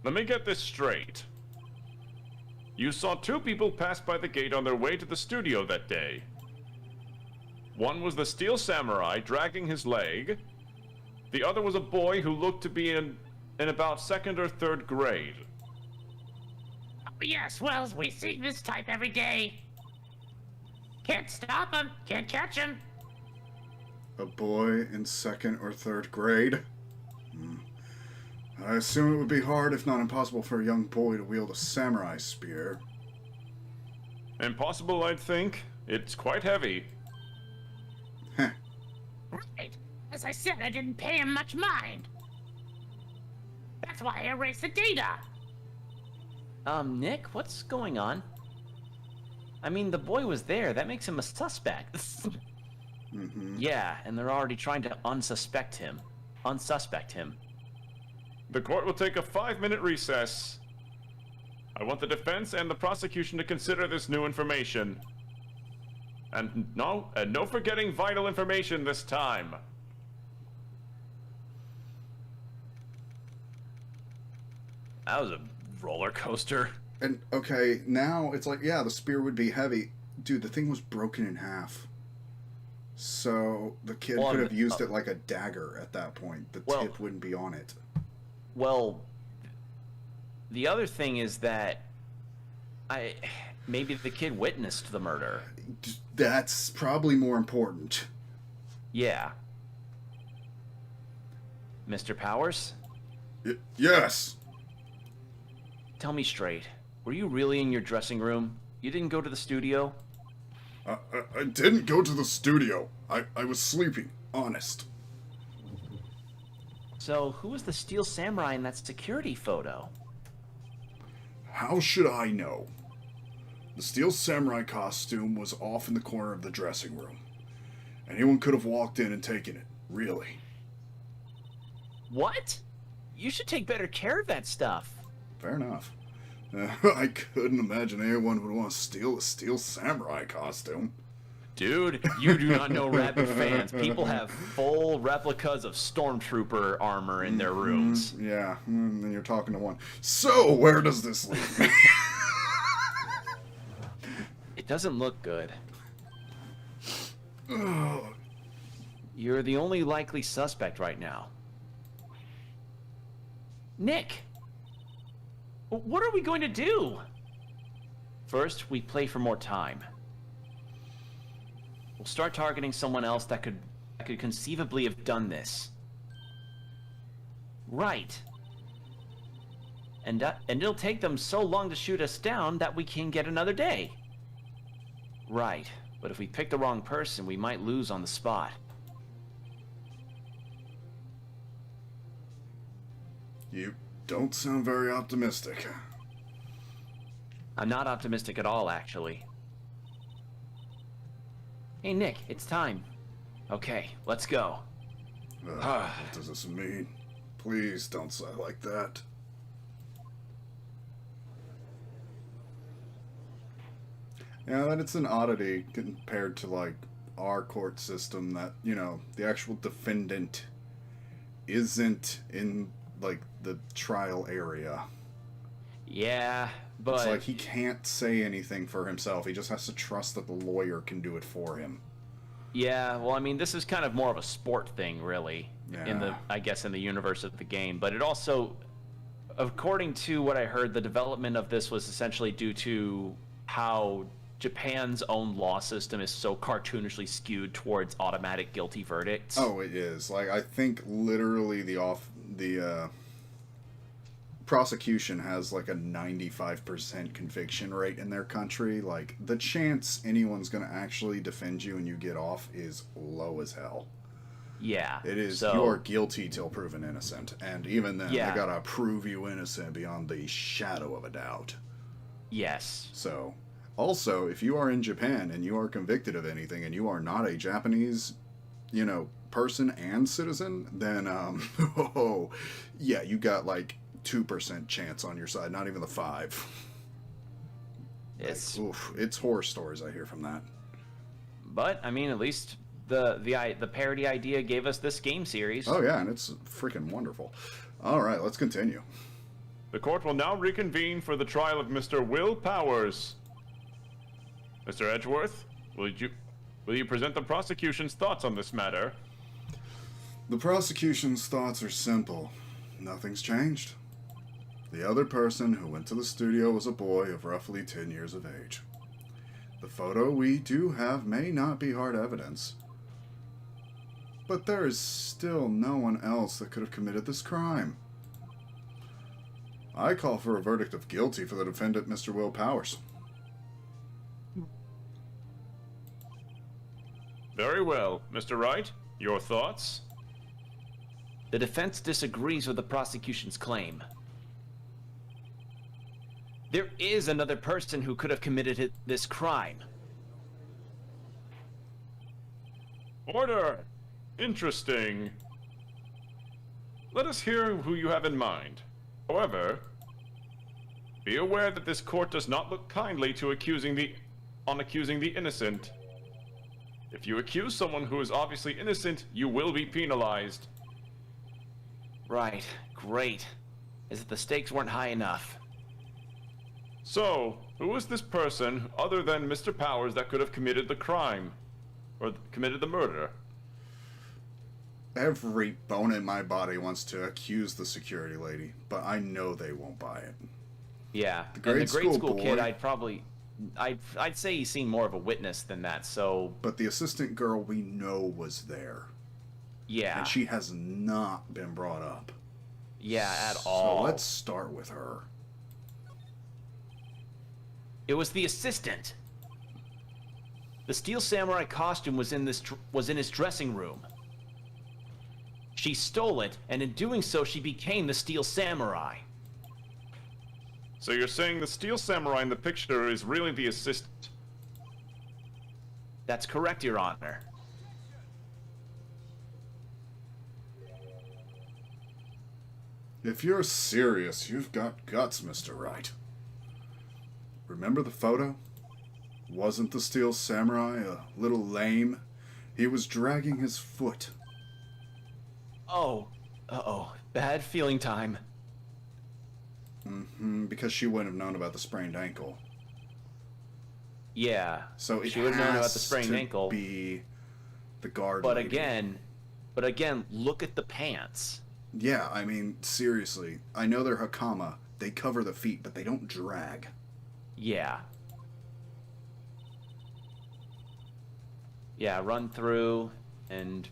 Let me get this straight. You saw 2 people pass by the gate on their way to the studio that day. One was the Steel Samurai dragging his leg. The other was a boy who looked to be in about 2nd or 3rd grade. Oh, yes, well, we see this type every day. Can't stop him, can't catch him. A boy in 2nd or 3rd grade? I assume it would be hard, if not impossible, for a young boy to wield a samurai spear. Impossible, I'd think. It's quite heavy. Heh. Right. As I said, I didn't pay him much mind. That's why I erased the data. Nick, what's going on? I mean, the boy was there. That makes him a suspect. Yeah, and they're already trying to unsuspect him. The court will take a 5-minute recess. I want the defense and the prosecution to consider this new information. And no forgetting vital information this time. That was a roller coaster. And, okay, now it's like, yeah, the spear would be heavy. Dude, the thing was broken in half. So the kid could have used it like a dagger at that point. The tip wouldn't be on it. Well, the other thing is that maybe the kid witnessed the murder. That's probably more important. Yeah. Mr. Powers? Yes. Tell me straight. Were you really in your dressing room? You didn't go to the studio? I didn't go to the studio. I was sleeping, honest. So, who was the Steel Samurai in that security photo? How should I know? The Steel Samurai costume was off in the corner of the dressing room. Anyone could have walked in and taken it, really. What? You should take better care of that stuff. Fair enough. I couldn't imagine anyone would want to steal a Steel Samurai costume. Dude, you do not know Rabbit fans. People have full replicas of Stormtrooper armor in their rooms. Yeah, and you're talking to one. So, where does this leave me? It doesn't look good. You're the only likely suspect right now. Nick! What are we going to do? First, we play for more time. We'll start targeting someone else that could conceivably have done this. Right. And it'll take them so long to shoot us down that we can get another day. Right. But if we pick the wrong person, we might lose on the spot. You don't sound very optimistic. I'm not optimistic at all, actually. Hey, Nick, it's time. Okay, let's go. What does this mean? Please don't say it like that. Yeah, that it's an oddity compared to, like, our court system that, you know, the actual defendant isn't in, like, the trial area. Yeah, but... It's like he can't say anything for himself. He just has to trust that the lawyer can do it for him. Yeah, well, I mean, this is kind of more of a sport thing, really, Yeah. I guess, in the universe of the game. But it also, according to what I heard, the development of this was essentially due to how Japan's own law system is so cartoonishly skewed towards automatic guilty verdicts. Oh, it is. Like, I think literally the prosecution has like a 95% conviction rate in their country. Like, the chance anyone's going to actually defend you and you get off is low as hell. Yeah. It is. So, you are guilty till proven innocent. And even then, Yeah. they got to prove you innocent beyond the shadow of a doubt. yes. So, also, if you are in Japan and you are convicted of anything and you are not a Japanese, you know, person and citizen, then, oh, yeah, you got like 2% chance on your side, not even the 5. It's, Like, oof, it's horror stories I hear from that. but, I mean, at least the parody idea gave us this game series. Oh, yeah, and it's freaking wonderful. All right, let's continue. The court will now reconvene for the trial of Mr. Will Powers. Mr. Edgeworth, will you present the prosecution's thoughts on this matter? The prosecution's thoughts are simple. Nothing's changed. The other person who went to the studio was a boy of roughly 10 years of age. The photo we do have may not be hard evidence, but there is still no one else that could have committed this crime. I call for a verdict of guilty for the defendant, Mr. Will Powers. Very well. Mr. Wright, your thoughts? The defense disagrees with the prosecution's claim. There is another person who could have committed this crime. Order! Interesting. Let us hear who you have in mind. However, be aware that this court does not look kindly to accusing the innocent. If you accuse someone who is obviously innocent, you will be penalized. Right. Great. As if the stakes weren't high enough. So, who is this person other than Mr. Powers that could have committed the crime? Or committed the murder? Every bone in my body wants to accuse the security lady, but I know they won't buy it. Yeah. The grade school kid, boy. I'd say he's seen more of a witness than that, so... But the assistant girl we know was there. Yeah. And she has not been brought up. Yeah, at all. So let's start with her. It was the assistant. The Steel Samurai costume was in his dressing room. She stole it, and in doing so, she became the Steel Samurai. So you're saying the Steel Samurai in the picture is really the assistant? That's correct, Your Honor. If you're serious, you've got guts, Mr. Wright. Remember the photo? Wasn't the Steel Samurai a little lame? He was dragging his foot. Oh. Uh-oh. Bad feeling time. Because she wouldn't have known about the sprained ankle. Yeah. So it she would have known about the has sprained to ankle. be the guard But lady. again, look at the pants. Yeah, I mean, seriously. I know they're hakama. They cover the feet, but they don't drag. Yeah. Yeah, run through and...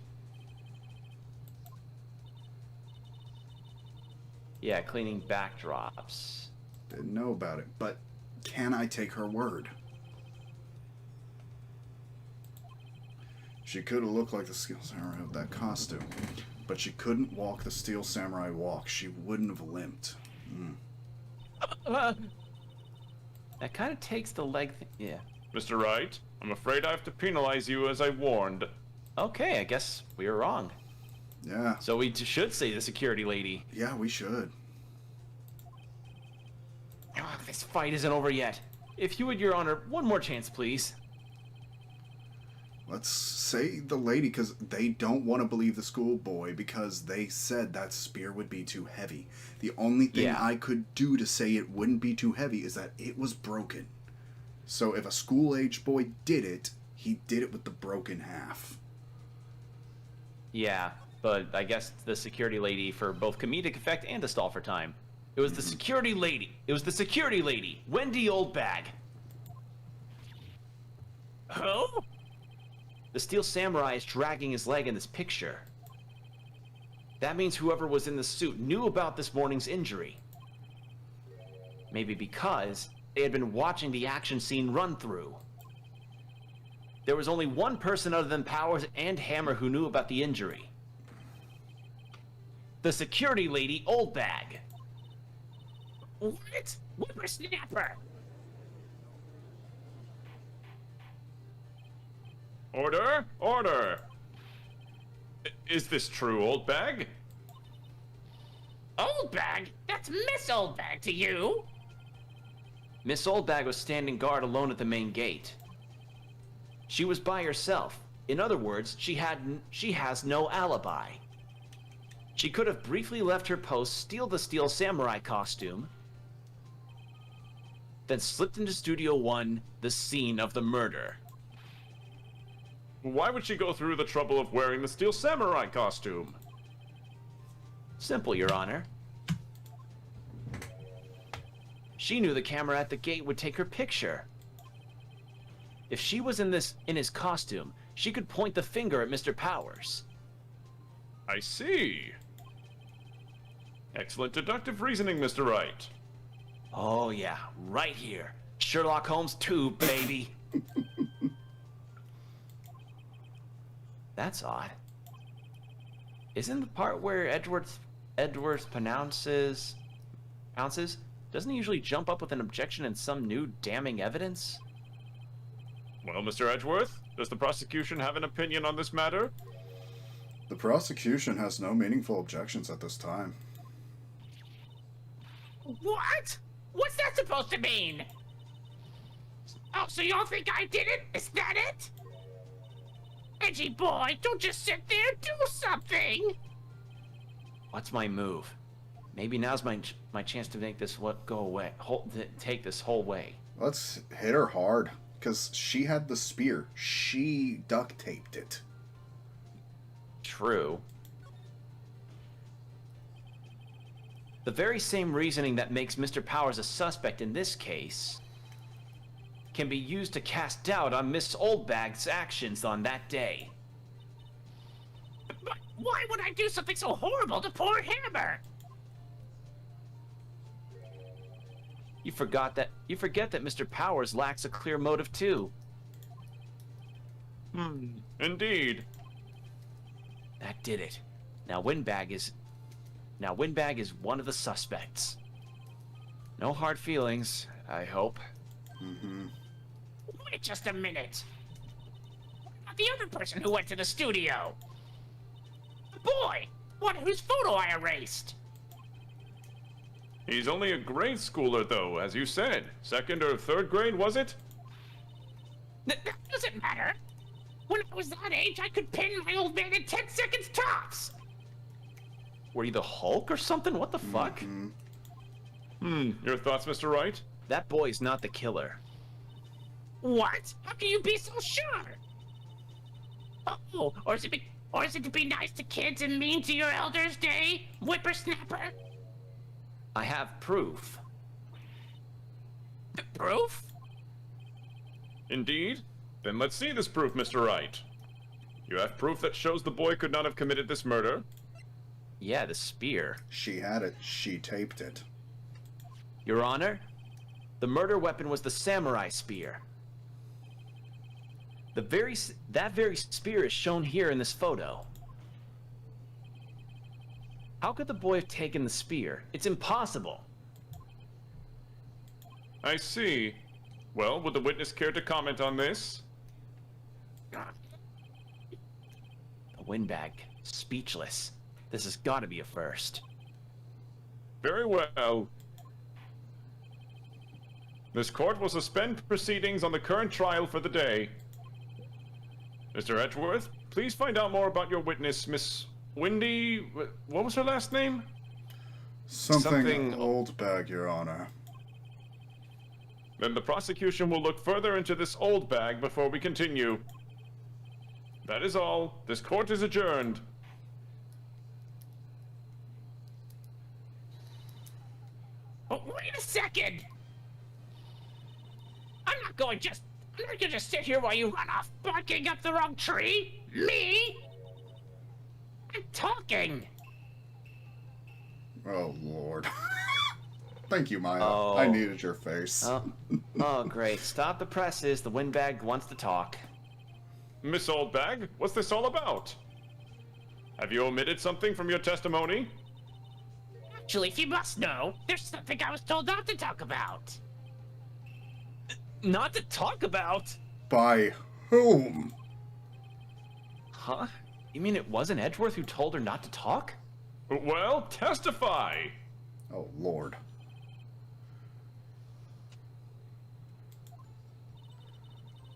Yeah, cleaning backdrops. Didn't know about it, but can I take her word? She could have looked like the Steel Samurai of that costume, but she couldn't walk the Steel Samurai walk. She wouldn't have limped. That kind of takes the leg... Yeah. Mr. Wright, I'm afraid I have to penalize you as I warned. Okay, I guess we were wrong. Yeah. So we should say the security lady. Yeah, we should. Oh, this fight isn't over yet. If you would, Your Honor, one more chance, please. Let's say the lady, because they don't want to believe the schoolboy because they said that spear would be too heavy. The only thing Yeah. I could do to say it wouldn't be too heavy is that it was broken. So if a school-age boy did it, he did it with the broken half. Yeah, but I guess the security lady for both comedic effect and to stall for time. It was the security lady. It was the security lady, Wendy Oldbag. Who? The Steel Samurai is dragging his leg in this picture. That means whoever was in the suit knew about this morning's injury. Maybe because they had been watching the action scene run through. There was only one person other than Powers and Hammer who knew about the injury. The security lady, Oldbag. What? Whippersnapper! Order! Order! Is this true, old bag? Oldbag? That's Miss Oldbag to you? Miss Oldbag was standing guard alone at the main gate. She was by herself. In other words, she has no alibi. She could have briefly left her post, steal the Steel Samurai costume, then slipped into Studio 1, the scene of the murder. Why would she go through the trouble of wearing the Steel Samurai costume? Simple, Your Honor. She knew the camera at the gate would take her picture. If she was in his costume, she could point the finger at Mr. Powers. I see. Excellent deductive reasoning, Mr. Wright. Oh yeah, right here. Sherlock Holmes 2, baby. That's odd. Isn't the part where Edwards pronounces Doesn't he usually jump up with an objection and some new damning evidence? Well, Mr. Edgeworth, does the prosecution have an opinion on this matter? The prosecution has no meaningful objections at this time. What? What's that supposed to mean? Oh, so y'all think I did it? Is that it? Edgy boy, don't just sit there, do something! What's my move? Maybe now's my chance to make this go away. Take this whole way. Let's hit her hard, because she had the spear. She duct taped it. True. The very same reasoning that makes Mr. Powers a suspect in this case can be used to cast doubt on Miss Oldbag's actions on that day. But why would I do something so horrible to poor Hammer? You forget that Mr. Powers lacks a clear motive too. Indeed. That did it. Now Windbag is one of the suspects. No hard feelings, I hope. Wait just a minute. What about the other person who went to the studio? The boy! One whose photo I erased! He's only a grade schooler, though, as you said. 2nd or 3rd grade, was it? That doesn't matter. When I was that age, I could pin my old man in 10 seconds tops! Were you the Hulk or something? What the fuck? Your thoughts, Mr. Wright? That boy's not the killer. What? How can you be so sure? Oh, or is it to be nice to kids and mean to your elders, Day? Whippersnapper? I have proof. Proof? Indeed? Then let's see this proof, Mr. Wright. You have proof that shows the boy could not have committed this murder? Yeah, the spear. She had it. She taped it. Your Honor, the murder weapon was the samurai spear. That very spear is shown here in this photo. How could the boy have taken the spear? It's impossible. I see. Well, would the witness care to comment on this? The Windbag, speechless. This has got to be a first. Very well. This court will suspend proceedings on the current trial for the day. Mr. Edgeworth, please find out more about your witness, Miss Windy... What was her last name? Something old bag, Your Honor. Then the prosecution will look further into this old bag before we continue. That is all. This court is adjourned. Oh, wait a second! I'm not going to just sit here while you run off barking up the wrong tree! Me? I'm talking! Oh, Lord. Thank you, Maya. Oh. I needed your face. Oh, great. Stop the presses. The Windbag wants to talk. Miss Oldbag, what's this all about? Have you omitted something from your testimony? Actually, if you must know, there's something I was told not to talk about. Not to talk about? By whom? Huh? You mean it wasn't Edgeworth who told her not to talk? Well, testify! Oh, Lord.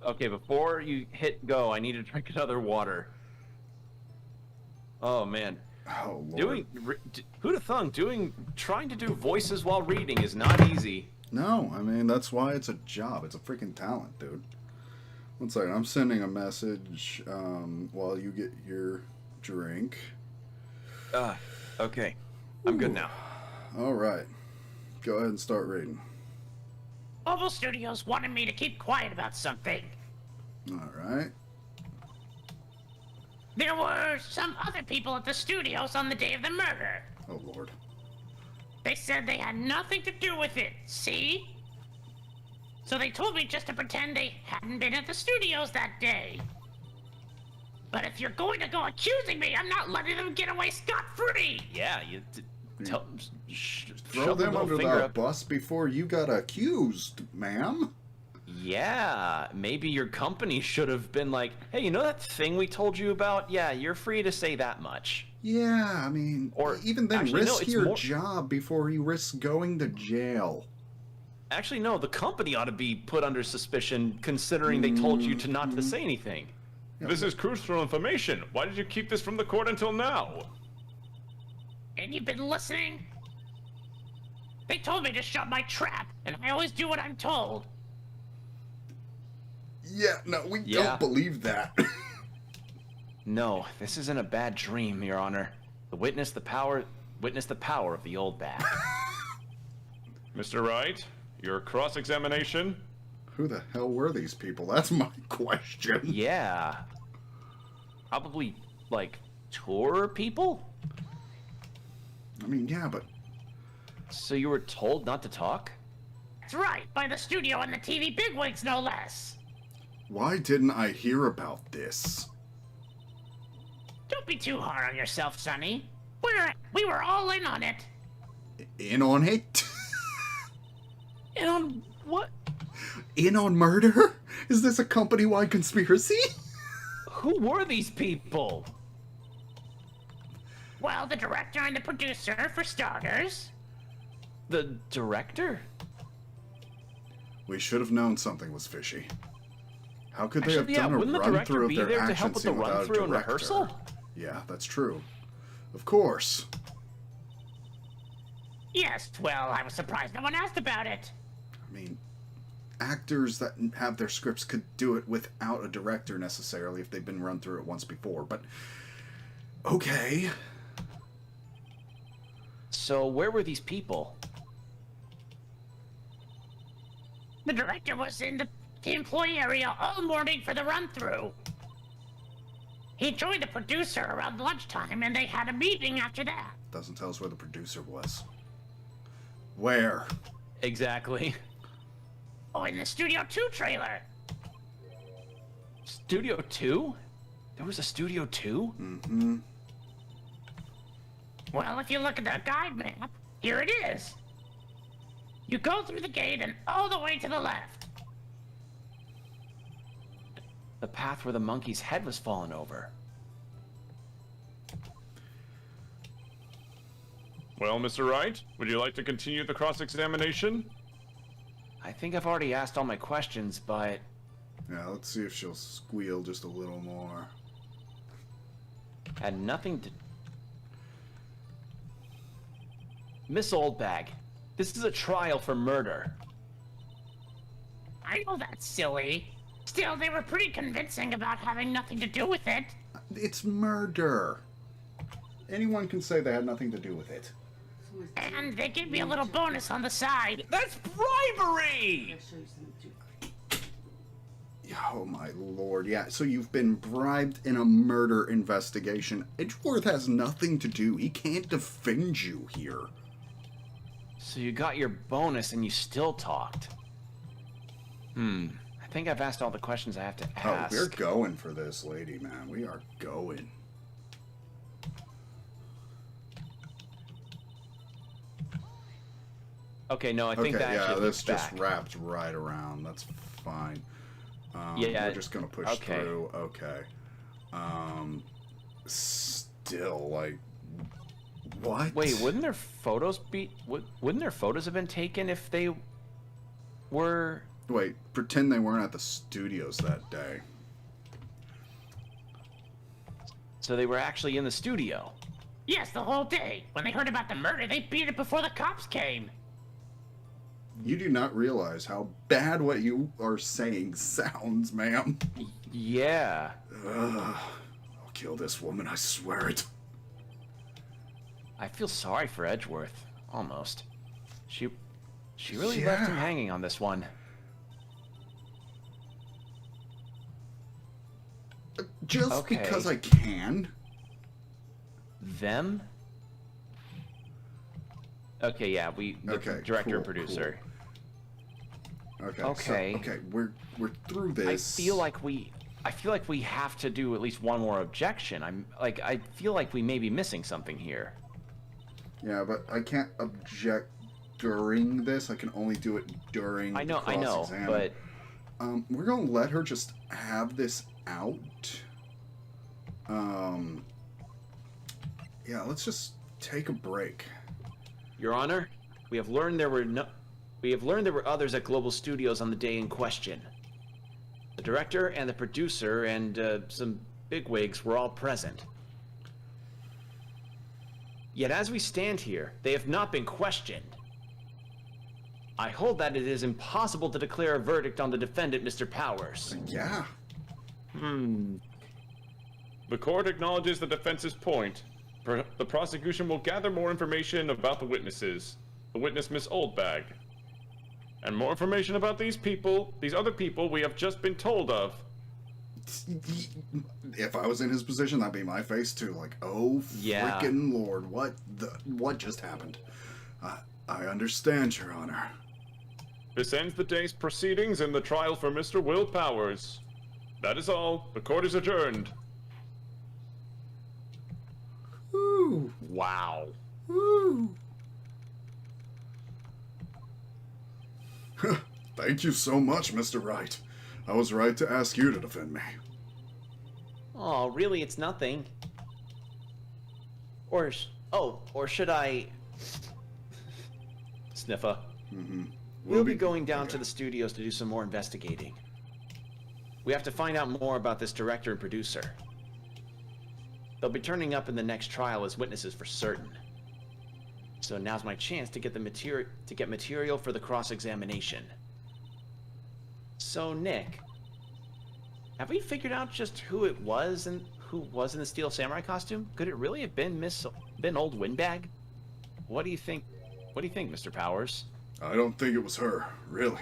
Okay, before you hit go, I need to drink another water. Oh, man. Oh, Lord. Who'd have thunk, trying to do voices while reading is not easy. No, I mean, that's why it's a job. It's a freaking talent, dude. One second, I'm sending a message while you get your drink. Okay. I'm good now. All right. Go ahead and start reading. Oval Studios wanted me to keep quiet about something. All right. There were some other people at the studios on the day of the murder. Oh, Lord. They said they had nothing to do with it, see? So they told me just to pretend they hadn't been at the studios that day. But if you're going to go accusing me, I'm not letting them get away scot-free! Yeah, Throw shove the them middle under finger the up. bus before you got accused, ma'am. Yeah, maybe your company should have been like, hey, you know that thing we told you about? Yeah, you're free to say that much. Yeah, I mean, Or even then, actually, no, risk it's your more- job before you risk going to jail. Actually, no, the company ought to be put under suspicion considering they told you to not to say anything. This is crucial information. Why did you keep this from the court until now? And you've been listening? They told me to shut my trap, and I always do what I'm told. Yeah, no, we Yeah. don't believe that. No, this isn't a bad dream, Your Honor. Witness the power of the old bag. Mr. Wright, your cross-examination. Who the hell were these people? That's my question. Yeah. Probably, like, tour people? I mean, yeah, but So you were told not to talk? That's right, by the studio and the TV bigwigs, no less. why didn't I hear about this? Don't be too hard on yourself, Sonny. We were all in on it. In on it? And on what? In on murder? Is this a company-wide conspiracy? Who were these people? Well, the director and the producer, for starters. The director? We should have known something was fishy. How could they Actually, have done a wouldn't the director run-through of be their there to action help with the scene without a run-through and director? rehearsal? Yeah, that's true. Of course. Yes, well, I was surprised no one asked about it. I mean, actors that have their scripts could do it without a director necessarily if they've been run through it once before, but okay. So where were these people? The director was in the employee area all morning for the run-through. He joined the producer around lunchtime, and they had a meeting after that. Doesn't tell us where the producer was. Where? Exactly. Oh, in the Studio 2 trailer. Studio 2? There was a Studio 2? Mm-hmm. Well, if you look at the guide map, here it is. You go through the gate and all the way to the left. The path where the monkey's head was fallen over. Well, Mr. Wright, would you like to continue the cross-examination? I think I've already asked all my questions, but Yeah, let's see if she'll squeal just a little more. had nothing to... Miss Oldbag, this is a trial for murder. I know that's silly. Still, they were pretty convincing about having nothing to do with it. It's murder. Anyone can say they had nothing to do with it. And they gave me a little bonus on the side. That's bribery! Oh my lord, yeah, so you've been bribed in a murder investigation. Edgeworth has nothing to do. He can't defend you here. So you got your bonus and you still talked. I think I've asked all the questions I have to Oh, ask. we're going for this lady, man. We are going. Okay, no, I think Okay, that yeah, actually this loops just back. wrapped right around. That's fine. Yeah, we're just gonna push okay. through. Okay. Still, like, what? Wait, wouldn't their photos be... Wouldn't their photos have been taken if they were... Wait, pretend they weren't at the studios that day. So they were actually in the studio. Yes, the whole day. When they heard about the murder, they beat it before the cops came. You do not realize how bad what you are saying sounds, ma'am. Yeah. I'll kill this woman, I swear it. I feel sorry for Edgeworth. Almost. She really left him Yeah. hanging on this one. Just Okay. because I can. Them? Okay, yeah, the Okay, director cool, and producer. Okay. Okay. So, okay, we're through I this. feel like we have to do at least one more objection. I feel like we may be missing something here. Yeah, but I can't object during this. I can only do it during I know, the cross-exam. but We're going to let her just have this out. Yeah, let's just take a break. Your Honor, we have learned there were others at Global Studios on the day in question. The director and the producer and some bigwigs were all present. Yet as we stand here, they have not been questioned. I hold that it is impossible to declare a verdict on the defendant, Mr. Powers. Yeah. The court acknowledges the defense's point. The prosecution will gather more information about the witnesses. The witness, Miss Oldbag. And more information about these other people we have just been told of. If I was in his position, that'd be my face too. Like, oh, Yeah. freaking Lord, what just happened? I understand, Your Honor. This ends the day's proceedings in the trial for Mr. Will Powers. That is all. The court is adjourned. Ooh, Wow. ooh. Thank you so much, Mr. Wright. I was right to ask you to defend me. Oh, really, it's nothing. Or should I... Sniffa. We'll be going down to the studios to do some more investigating. We have to find out more about this director and producer. They'll be turning up in the next trial as witnesses for certain. So now's my chance to get material for the cross-examination. So Nick, have we figured out just who it was and who was in the Steel Samurai costume? Could it really have been Old Windbag? What do you think? What do you think, Mr. Powers? I don't think it was her, really.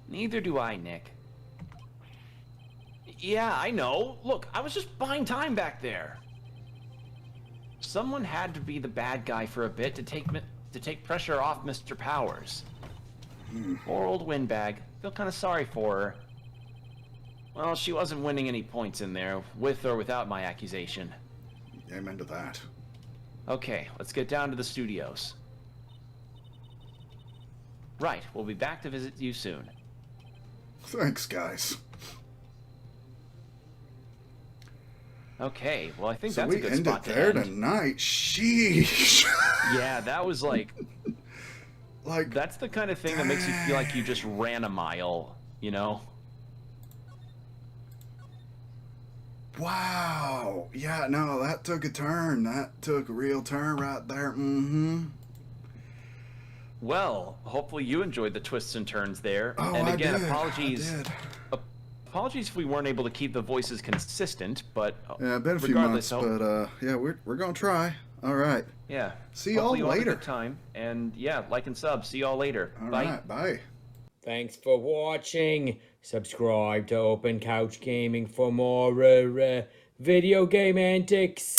Neither do I, Nick. Yeah, I know. Look, I was just buying time back there. Someone had to be the bad guy for a bit to take pressure off Mr. Powers. Poor old Windbag. Feel kind of sorry for her. Well, she wasn't winning any points in there, with or without my accusation. Amen to that. Okay, let's get down to the studios. Right, we'll be back to visit you soon. Thanks, guys. Okay, well I think So that's a we good ended spot to there end. tonight. Sheesh. Yeah, that was like... Like, That's the kind of thing that makes you feel like you just ran a mile, you know? wow. Yeah, no, that took a turn. That took a real turn right there. Mm-hmm. Well, hopefully you enjoyed the twists and turns there. Oh, And again, I did. apologies. I did. Apologies if we weren't able to keep the voices consistent, but Yeah, been a few regardless, months, but yeah, we're gonna try. All right. yeah. See y'all Hopefully you all had a later. good time, and yeah, like and sub. See y'all later. All Bye. right. Bye. Thanks for watching. Subscribe to Open Couch Gaming for more video game antics.